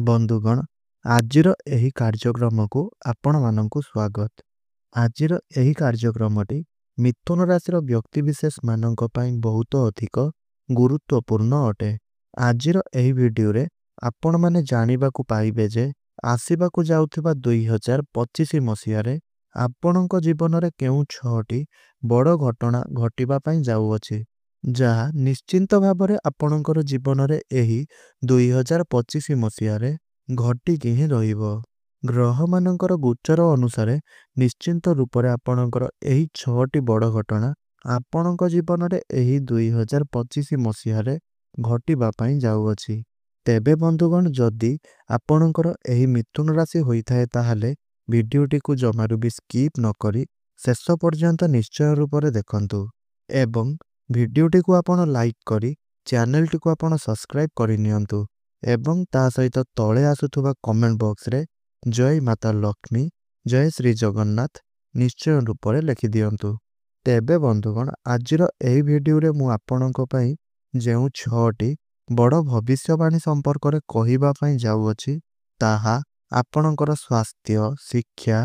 ବନ୍ଧୁଗଣ, ଆଜିର ଏହି କାର୍ଯ୍ୟକ୍ରମକୁ ଆପଣମାନଙ୍କୁ ସ୍ୱାଗତ। ଆଜିର ଏହି କାର୍ଯ୍ୟକ୍ରମଟି ମିଥୁନ ରାଶିର ବ୍ୟକ୍ତିବିଶେଷମାନଙ୍କ ପାଇଁ ବହୁତ ଅଧିକ ଗୁରୁତ୍ୱପୂର୍ଣ୍ଣ ଅଟେ। ଆଜିର ଏହି ଭିଡ଼ିଓରେ ଆପଣମାନେ ଜାଣିବାକୁ ପାଇବେ ଯେ ଆସିବାକୁ ଯାଉଥିବା 2025 ମସିହାରେ ଆପଣଙ୍କ ଜୀବନରେ କେଉଁ 6ଟି ବଡ଼ ଘଟଣା ଘଟିବା ପାଇଁ ଯାଉଅଛି, ଯାହା ନିଶ୍ଚିନ୍ତ ଭାବରେ ଆପଣଙ୍କର ଜୀବନରେ ଏହି 2025 ମସିହାରେ ଘଟିକି ହିଁ ରହିବ। ଗ୍ରହମାନଙ୍କର ଗୋଚର ଅନୁସାରେ ନିଶ୍ଚିନ୍ତ ରୂପରେ ଆପଣଙ୍କର ଏହି 6ଟି ବଡ଼ ଘଟଣା ଆପଣଙ୍କ ଜୀବନରେ ଏହି 2025 ମସିହାରେ ଘଟିବା ପାଇଁ ଯାଉଅଛି। ତେବେ ବନ୍ଧୁଗଣ, ଯଦି ଆପଣଙ୍କର ଏହି ମିଥୁନ ରାଶି ହୋଇଥାଏ ତାହେଲେ ଭିଡ଼ିଓଟିକୁ ଜମାରୁ ବି ସ୍କିପ୍ ନ କରି ଶେଷ ପର୍ଯ୍ୟନ୍ତ ନିଶ୍ଚୟ ରୂପରେ ଦେଖନ୍ତୁ ଏବଂ ଭିଡ଼ିଓଟିକୁ ଆପଣ ଲାଇକ୍ କରି ଚ୍ୟାନେଲଟିକୁ ଆପଣ ସବସ୍କ୍ରାଇବ୍ କରିନିଅନ୍ତୁ ଏବଂ ତା ସହିତ ତଳେ ଆସୁଥିବା କମେଣ୍ଟ ବକ୍ସରେ ଜୟ ମାତା ଲକ୍ଷ୍ମୀ, ଜୟ ଶ୍ରୀ ଜଗନ୍ନାଥ ନିଶ୍ଚୟ ରୂପରେ ଲେଖିଦିଅନ୍ତୁ। ତେବେ ବନ୍ଧୁଗଣ, ଆଜିର ଏହି ଭିଡ଼ିଓରେ ମୁଁ ଆପଣଙ୍କ ପାଇଁ ଯେଉଁ 6ଟି ବଡ଼ ଭବିଷ୍ୟବାଣୀ ସମ୍ପର୍କରେ କହିବା ପାଇଁ ଯାଉଅଛି, ତାହା ଆପଣଙ୍କର ସ୍ୱାସ୍ଥ୍ୟ, ଶିକ୍ଷା,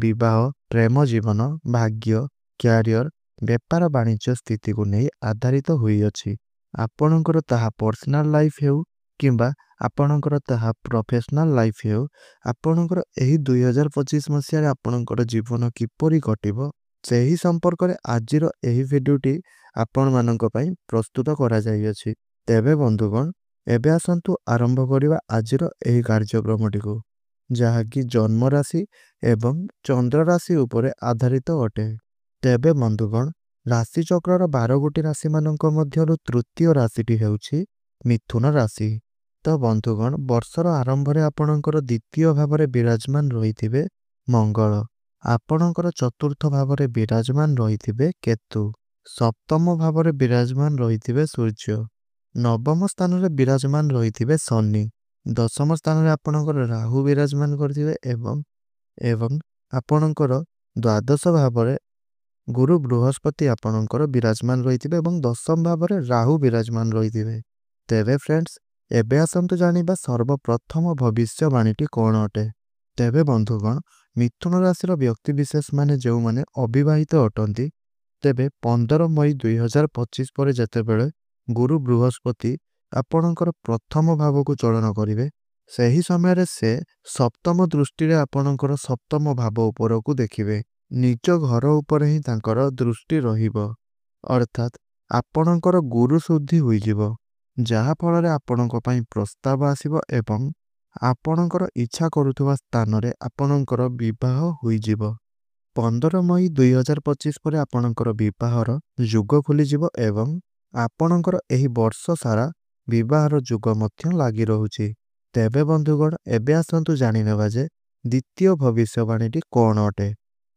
ବିବାହ, ପ୍ରେମ ଜୀବନ, ଭାଗ୍ୟ, କ୍ୟାରିୟର, ବେପାର ବାଣିଜ୍ୟ ସ୍ଥିତିକୁ ନେଇ ଆଧାରିତ ହୋଇଅଛି। ଆପଣଙ୍କର ତାହା ପର୍ସନାଲ ଲାଇଫ୍ ହେଉ କିମ୍ବା ଆପଣଙ୍କର ତାହା ପ୍ରଫେସନାଲ ଲାଇଫ୍ ହେଉ, ଆପଣଙ୍କର ଏହି 2025 ମସିହାରେ ଆପଣଙ୍କର ଜୀବନ କିପରି କଟିବ ସେହି ସମ୍ପର୍କରେ ଆଜିର ଏହି ଭିଡ଼ିଓଟି ଆପଣମାନଙ୍କ ପାଇଁ ପ୍ରସ୍ତୁତ କରାଯାଇଅଛି। ତେବେ ବନ୍ଧୁଗଣ, ଏବେ ଆସନ୍ତୁ ଆରମ୍ଭ କରିବା ଆଜିର ଏହି କାର୍ଯ୍ୟକ୍ରମଟିକୁ, ଯାହାକି ଜନ୍ମ ରାଶି ଏବଂ ଚନ୍ଦ୍ର ରାଶି ଉପରେ ଆଧାରିତ ଅଟେ। ତେବେ ବନ୍ଧୁଗଣ, ରାଶିଚକ୍ରର 12ଗୋଟି ରାଶିମାନଙ୍କ ମଧ୍ୟରୁ ତୃତୀୟ ରାଶିଟି ହେଉଛି ମିଥୁନ ରାଶି। ତ ବନ୍ଧୁଗଣ, ବର୍ଷର ଆରମ୍ଭରେ ଆପଣଙ୍କର ଦ୍ୱିତୀୟ ଭାବରେ ବିରାଜମାନ ରହିଥିବେ ମଙ୍ଗଳ, ଆପଣଙ୍କର ଚତୁର୍ଥ ଭାବରେ ବିରାଜମାନ ରହିଥିବେ କେତୁ, ସପ୍ତମ ଭାବରେ ବିରାଜମାନ ରହିଥିବେ ସୂର୍ଯ୍ୟ, ନବମ ସ୍ଥାନରେ ବିରାଜମାନ ରହିଥିବେ ଶନି, ଦଶମ ସ୍ଥାନରେ ଆପଣଙ୍କର ରାହୁ ବିରାଜମାନ କରିଥିବେ ଏବଂ ଆପଣଙ୍କର ଦ୍ୱାଦଶ ଭାବରେ ଗୁରୁ ବୃହସ୍ପତି ଆପଣଙ୍କର ବିରାଜମାନ ରହିଥିବେ ଏବଂ ଦଶମ ଭାବରେ ରାହୁ ବିରାଜମାନ ରହିଥିବେ। ତେବେ ଫ୍ରେଣ୍ଡସ୍, ଏବେ ଆସନ୍ତୁ ଜାଣିବା ସର୍ବପ୍ରଥମ ଭବିଷ୍ୟବାଣୀଟି କ'ଣ ଅଟେ। ତେବେ ବନ୍ଧୁଗଣ, ମିଥୁନ ରାଶିର ବ୍ୟକ୍ତିବିଶେଷମାନେ ଯେଉଁମାନେ ଅବିବାହିତ ଅଟନ୍ତି, ତେବେ 15 ମଇ 2025 ପରେ ଯେତେବେଳେ ଗୁରୁ ବୃହସ୍ପତି ଆପଣଙ୍କର ପ୍ରଥମ ଭାବକୁ ଚଳନ କରିବେ, ସେହି ସମୟରେ ସେ ସପ୍ତମ ଦୃଷ୍ଟିରେ ଆପଣଙ୍କର ସପ୍ତମ ଭାବ ଉପରକୁ ଦେଖିବେ। ନିଜ ଘର ଉପରେ ହିଁ ତାଙ୍କର ଦୃଷ୍ଟି ରହିବ, ଅର୍ଥାତ୍ ଆପଣଙ୍କର ଗୁରୁ ଶୁଦ୍ଧି ହୋଇଯିବ, ଯାହାଫଳରେ ଆପଣଙ୍କ ପାଇଁ ପ୍ରସ୍ତାବ ଆସିବ ଏବଂ ଆପଣଙ୍କର ଇଚ୍ଛା କରୁଥିବା ସ୍ଥାନରେ ଆପଣଙ୍କର ବିବାହ ହୋଇଯିବ। 15 ମଇ 2025 ପରେ ଆପଣଙ୍କର ବିବାହର ଯୁଗ ଖୋଲିଯିବ ଏବଂ ଆପଣଙ୍କର ଏହି ବର୍ଷ ସାରା ବିବାହର ଯୁଗ ମଧ୍ୟ ଲାଗି ରହୁଛି। ତେବେ ବନ୍ଧୁଗଣ, ଏବେ ଆସନ୍ତୁ ଜାଣିନେବା ଯେ ଦ୍ୱିତୀୟ ଭବିଷ୍ୟବାଣୀଟି କ'ଣ ଅଟେ।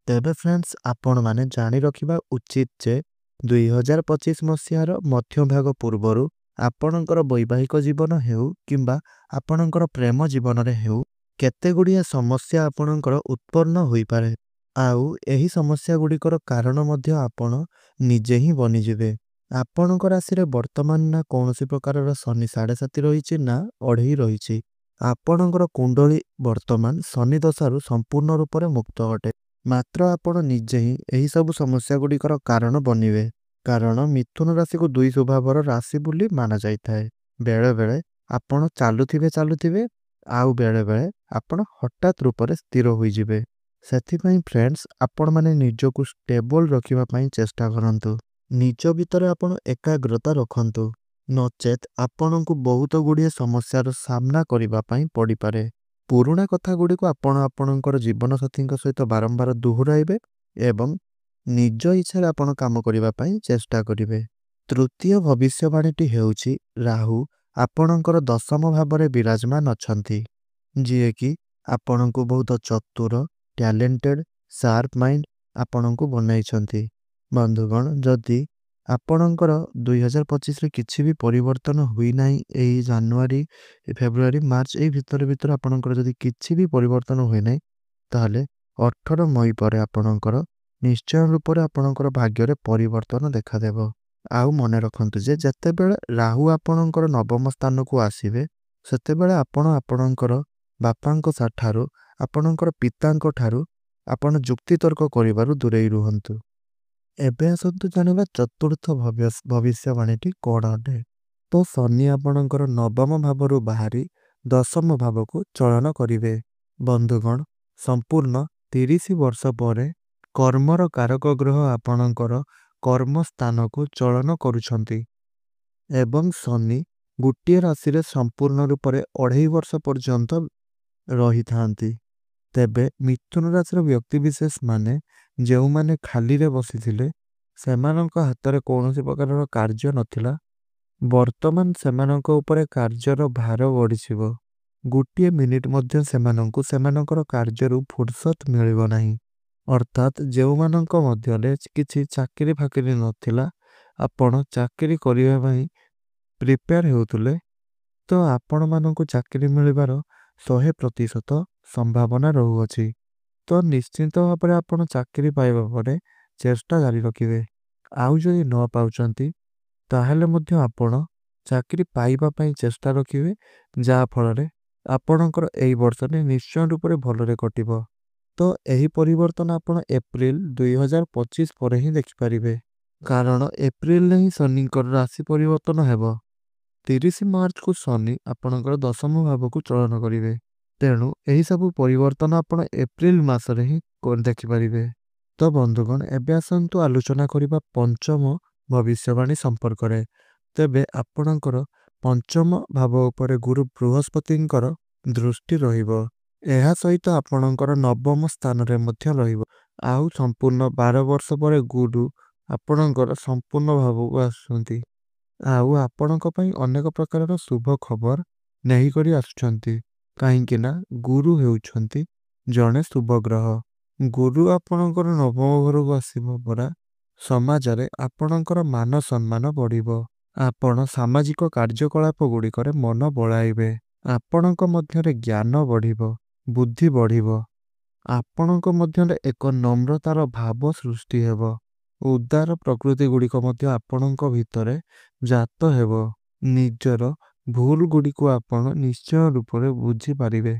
ତେବେ ଫ୍ରେଣ୍ଡସ୍, ଆପଣମାନେ ଜାଣି ରଖିବା ଉଚିତ ଯେ 2025 ମସିହାର ମଧ୍ୟଭାଗ ପୂର୍ବରୁ ଆପଣଙ୍କର ବୈବାହିକ ଜୀବନ ହେଉ କିମ୍ବା ଆପଣଙ୍କର ପ୍ରେମ ଜୀବନରେ ହେଉ, କେତେଗୁଡ଼ିଏ ସମସ୍ୟା ଆପଣଙ୍କର ଉତ୍ପନ୍ନ ହୋଇପାରେ। ଆଉ ଏହି ସମସ୍ୟା ଗୁଡ଼ିକର କାରଣ ମଧ୍ୟ ଆପଣ ନିଜେ ହିଁ ବନିଯିବେ। ଆପଣଙ୍କ ରାଶିରେ ବର୍ତ୍ତମାନ ନା କୌଣସି ପ୍ରକାରର ଶନି 7.5 ରହିଛି ନା 2.5 ରହିଛି। ଆପଣଙ୍କର କୁଣ୍ଡଳୀ ବର୍ତ୍ତମାନ ଶନି ଦଶାରୁ ସମ୍ପୂର୍ଣ୍ଣ ରୂପରେ ମୁକ୍ତ ଅଟେ। ମାତ୍ର ଆପଣ ନିଜେ ହିଁ ଏହିସବୁ ସମସ୍ୟା ଗୁଡ଼ିକର କାରଣ ବନିବେ, କାରଣ ମିଥୁନ ରାଶିକୁ 2 ସ୍ୱଭାବର ରାଶି ବୋଲି ମାନାଯାଇଥାଏ। ବେଳେବେଳେ ଆପଣ ଚାଲୁଥିବେ ଆଉ ବେଳେବେଳେ ଆପଣ ହଠାତ୍ ରୂପରେ ସ୍ଥିର ହୋଇଯିବେ। ସେଥିପାଇଁ ଫ୍ରେଣ୍ଡସ୍, ଆପଣମାନେ ନିଜକୁ ଷ୍ଟେବଲ୍ ରଖିବା ପାଇଁ ଚେଷ୍ଟା କରନ୍ତୁ। ନିଜ ଭିତରେ ଆପଣ ଏକାଗ୍ରତା ରଖନ୍ତୁ, ନଚେତ୍ ଆପଣଙ୍କୁ ବହୁତ ଗୁଡ଼ିଏ ସମସ୍ୟାର ସାମ୍ନା କରିବା ପାଇଁ ପଡ଼ିପାରେ। ପୁରୁଣା କଥାଗୁଡ଼ିକୁ ଆପଣ ଆପଣଙ୍କର ଜୀବନସାଥୀଙ୍କ ସହିତ ବାରମ୍ବାର ଦୋହରାଇବେ ଏବଂ ନିଜ ଇଚ୍ଛାରେ ଆପଣ କାମ କରିବା ପାଇଁ ଚେଷ୍ଟା କରିବେ। ତୃତୀୟ ଭବିଷ୍ୟବାଣୀଟି ହେଉଛି ରାହୁ ଆପଣଙ୍କର ଦଶମ ଭାବରେ ବିରାଜମାନ ଅଛନ୍ତି, ଯିଏକି ଆପଣଙ୍କୁ ବହୁତ ଚତୁର, ଟ୍ୟାଲେଣ୍ଟେଡ୍, ସାର୍ପ ମାଇଣ୍ଡ ଆପଣଙ୍କୁ ବନାଇଛନ୍ତି। ବନ୍ଧୁଗଣ, ଯଦି ଆପଣଙ୍କର 2025ରେ କିଛି ବି ପରିବର୍ତ୍ତନ ହୋଇନାହିଁ, ଏହି ଜାନୁଆରୀ, ଫେବୃଆରୀ, ମାର୍ଚ୍ଚ ଏହି ଭିତରେ ଆପଣଙ୍କର ଯଦି କିଛି ବି ପରିବର୍ତ୍ତନ ହୋଇନାହିଁ, ତାହେଲେ 18 ମଇ ପରେ ଆପଣଙ୍କର ନିଶ୍ଚୟ ରୂପରେ ଆପଣଙ୍କର ଭାଗ୍ୟରେ ପରିବର୍ତ୍ତନ ଦେଖାଦେବ। ଆଉ ମନେ ରଖନ୍ତୁ ଯେ ଯେତେବେଳେ ରାହୁ ଆପଣଙ୍କର ନବମ ସ୍ଥାନକୁ ଆସିବେ, ସେତେବେଳେ ଆପଣ ଆପଣଙ୍କର ବାପାଙ୍କ ଠାରୁ ଆପଣଙ୍କର ପିତାଙ୍କ ଠାରୁ ଆପଣ ଯୁକ୍ତିତର୍କ କରିବାରୁ ଦୂରେଇ ରୁହନ୍ତୁ। ଏବେ ଆସନ୍ତୁ ଜାଣିବା ଚତୁର୍ଥ ଭବିଷ୍ୟବାଣୀଟି କ'ଣ ଅଟେ। ତ ଶନି ଆପଣଙ୍କର ନବମ ଭାବରୁ ବାହାରି ଦଶମ ଭାବକୁ ଚଳନ କରିବେ। ବନ୍ଧୁଗଣ, ସମ୍ପୂର୍ଣ୍ଣ 30 ବର୍ଷ ପରେ କର୍ମର କାରକ ଗ୍ରହ ଆପଣଙ୍କର କର୍ମସ୍ଥାନକୁ ଚଳନ କରୁଛନ୍ତି ଏବଂ ଶନି ଗୋଟିଏ ରାଶିରେ ସମ୍ପୂର୍ଣ୍ଣ ରୂପରେ 2.5 ବର୍ଷ ପର୍ଯ୍ୟନ୍ତ ରହିଥାନ୍ତି। ତେବେ ମିଥୁନ ରାଶିର ବ୍ୟକ୍ତିବିଶେଷ ମାନେ ଯେଉଁମାନେ ଖାଲିରେ ବସିଥିଲେ, ସେମାନଙ୍କ ହାତରେ କୌଣସି ପ୍ରକାରର କାର୍ଯ୍ୟ ନଥିଲା, ବର୍ତ୍ତମାନ ସେମାନଙ୍କ ଉପରେ କାର୍ଯ୍ୟର ଭାର ବଢ଼ିଯିବ। ଗୋଟିଏ ମିନିଟ୍ ମଧ୍ୟ ସେମାନଙ୍କୁ ସେମାନଙ୍କର କାର୍ଯ୍ୟରୁ ଫୁର୍ସତ ମିଳିବ ନାହିଁ। ଅର୍ଥାତ୍ ଯେଉଁମାନଙ୍କ ମଧ୍ୟରେ କିଛି ଚାକିରି ଫାକିରି ନଥିଲା, ଆପଣ ଚାକିରି କରିବା ପାଇଁ ପ୍ରିପେୟାର ହେଉଥିଲେ, ତ ଆପଣମାନଙ୍କୁ ଚାକିରି ମିଳିବାର 100% ସମ୍ଭାବନା ରହୁଅଛି। ତ ନିଶ୍ଚିନ୍ତ ଭାବରେ ଆପଣ ଚାକିରି ପାଇବା ପରେ ଚେଷ୍ଟା ଜାରି ରଖିବେ। ଆଉ ଯଦି ନ ପାଉଛନ୍ତି, ତାହେଲେ ମଧ୍ୟ ଆପଣ ଚାକିରି ପାଇବା ପାଇଁ ଚେଷ୍ଟା ରଖିବେ, ଯାହାଫଳରେ ଆପଣଙ୍କର ଏହି ବର୍ଷଟି ନିଶ୍ଚୟ ରୂପରେ ଭଲରେ କଟିବ। ତ ଏହି ପରିବର୍ତ୍ତନ ଆପଣ ଏପ୍ରିଲ 2025 ପରେ ହିଁ ଦେଖିପାରିବେ, କାରଣ ଏପ୍ରିଲରେ ହିଁ ଶନିଙ୍କର ରାଶି ପରିବର୍ତ୍ତନ ହେବ। 30 ମାର୍ଚ୍ଚକୁ ଶନି ଆପଣଙ୍କର ଦଶମ ଭାବକୁ ଚଳନ କରିବେ। ତେଣୁ ଏହିସବୁ ପରିବର୍ତ୍ତନ ଆପଣ ଏପ୍ରିଲ ମାସରେ ହିଁ ଦେଖିପାରିବେ। ତ ବନ୍ଧୁଗଣ, ଏବେ ଆସନ୍ତୁ ଆଲୋଚନା କରିବା ପଞ୍ଚମ ଭବିଷ୍ୟବାଣୀ ସମ୍ପର୍କରେ। ତେବେ ଆପଣଙ୍କର ପଞ୍ଚମ ଭାବ ଉପରେ ଗୁରୁ ବୃହସ୍ପତିଙ୍କର ଦୃଷ୍ଟି ରହିବ। ଏହା ସହିତ ଆପଣଙ୍କର ନବମ ସ୍ଥାନରେ ମଧ୍ୟ ରହିବ। ଆଉ ସମ୍ପୂର୍ଣ୍ଣ 12 ବର୍ଷ ପରେ ଗୁରୁ ଆପଣଙ୍କର ସମ୍ପୂର୍ଣ୍ଣ ଭାବକୁ ଆସୁଛନ୍ତି। ଆଉ ଆପଣଙ୍କ ପାଇଁ ଅନେକ ପ୍ରକାରର ଶୁଭ ଖବର ନେଇକରି ଆସୁଛନ୍ତି, କାହିଁକି ନା ଗୁରୁ ହେଉଛନ୍ତି ଜଣେ ଶୁଭ ଗ୍ରହ। ଗୁରୁ ଆପଣଙ୍କର ନବମ ଘରକୁ ଆସିବ ପରା। ସମାଜରେ ଆପଣଙ୍କର ମାନ ସମ୍ମାନ ବଢ଼ିବ। ଆପଣ ସାମାଜିକ କାର୍ଯ୍ୟକଳାପ ଗୁଡ଼ିକରେ ମନ ବଳାଇବେ। ଆପଣଙ୍କ ମଧ୍ୟରେ ଜ୍ଞାନ ବଢ଼ିବ, ବୁଦ୍ଧି ବଢ଼ିବ। ଆପଣଙ୍କ ମଧ୍ୟରେ ଏକ ନମ୍ରତାର ଭାବ ସୃଷ୍ଟି ହେବ। ଉଦାର ପ୍ରକୃତି ଗୁଡ଼ିକ ମଧ୍ୟ ଆପଣଙ୍କ ଭିତରେ ଜାତ ହେବ। ନିଜର ଭୁଲ ଗୁଡ଼ିକୁ ଆପଣ ନିଶ୍ଚୟ ରୂପରେ ବୁଝିପାରିବେ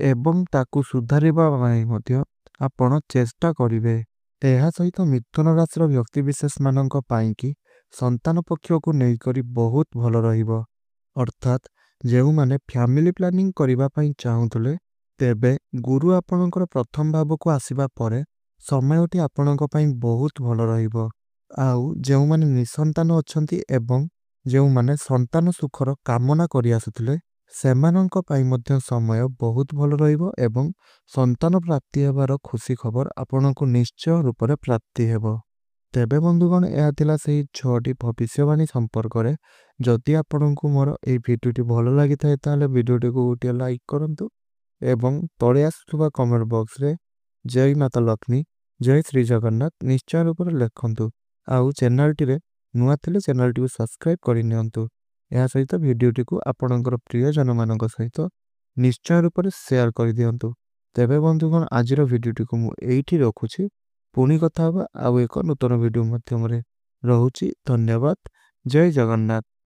ଏବଂ ତାକୁ ସୁଧାରିବା ପାଇଁ ମଧ୍ୟ ଆପଣ ଚେଷ୍ଟା କରିବେ। ଏହା ସହିତ ମିଥୁନ ରାଶିର ବ୍ୟକ୍ତିବିଶେଷମାନଙ୍କ ପାଇଁକି ସନ୍ତାନ ପକ୍ଷକୁ ନେଇକରି ବହୁତ ଭଲ ରହିବ। ଅର୍ଥାତ୍ ଯେଉଁମାନେ ଫ୍ୟାମିଲି ପ୍ଲାନିଂ କରିବା ପାଇଁ ଚାହୁଁଥିଲେ, ତେବେ ଗୁରୁ ଆପଣଙ୍କର ପ୍ରଥମ ଭାବକୁ ଆସିବା ପରେ ସମୟଟି ଆପଣଙ୍କ ପାଇଁ ବହୁତ ଭଲ ରହିବ। ଆଉ ଯେଉଁମାନେ ନିଃସନ୍ତାନ ଅଛନ୍ତି ଏବଂ ଯେଉଁମାନେ ସନ୍ତାନ ସୁଖର କାମନା କରି ଆସୁଥିଲେ, ସେମାନଙ୍କ ପାଇଁ ମଧ୍ୟ ସମୟ ବହୁତ ଭଲ ରହିବ ଏବଂ ସନ୍ତାନ ପ୍ରାପ୍ତି ହେବାର ଖୁସି ଖବର ଆପଣଙ୍କୁ ନିଶ୍ଚୟ ରୂପରେ ପ୍ରାପ୍ତି ହେବ। ତେବେ ବନ୍ଧୁଗଣ, ଏହା ଥିଲା ସେହି 6ଟି ଭବିଷ୍ୟବାଣୀ ସମ୍ପର୍କରେ। ଯଦି ଆପଣଙ୍କୁ ମୋର ଏହି ଭିଡ଼ିଓଟି ଭଲ ଲାଗିଥାଏ, ତାହେଲେ ଭିଡ଼ିଓଟିକୁ ଗୋଟିଏ ଲାଇକ୍ କରନ୍ତୁ ଏବଂ ତଳେ ଆସୁଥିବା କମେଣ୍ଟ ବକ୍ସରେ ଜୟ ମାତା ଲକ୍ଷ୍ମୀ, ଜୟ ଶ୍ରୀ ଜଗନ୍ନାଥ ନିଶ୍ଚୟ ରୂପରେ ଲେଖନ୍ତୁ। ଆଉ ଚ୍ୟାନେଲଟିରେ ନୂଆ ଥିଲେ ଚ୍ୟାନେଲଟିକୁ ସବସ୍କ୍ରାଇବ୍ କରିନିଅନ୍ତୁ। ଏହା ସହିତ ଭିଡ଼ିଓଟିକୁ ଆପଣଙ୍କର ପ୍ରିୟଜନମାନଙ୍କ ସହିତ ନିଶ୍ଚୟ ରୂପରେ ସେୟାର କରିଦିଅନ୍ତୁ। ତେବେ ବନ୍ଧୁଗଣ, ଆଜିର ଭିଡ଼ିଓଟିକୁ ମୁଁ ଏଇଠି ରଖୁଛି। ପୁଣି କଥା ହେବା ଆଉ ଏକ ନୂତନ ଭିଡ଼ିଓ ମାଧ୍ୟମରେ। ରହୁଛି, ଧନ୍ୟବାଦ। ଜୟ ଜଗନ୍ନାଥ।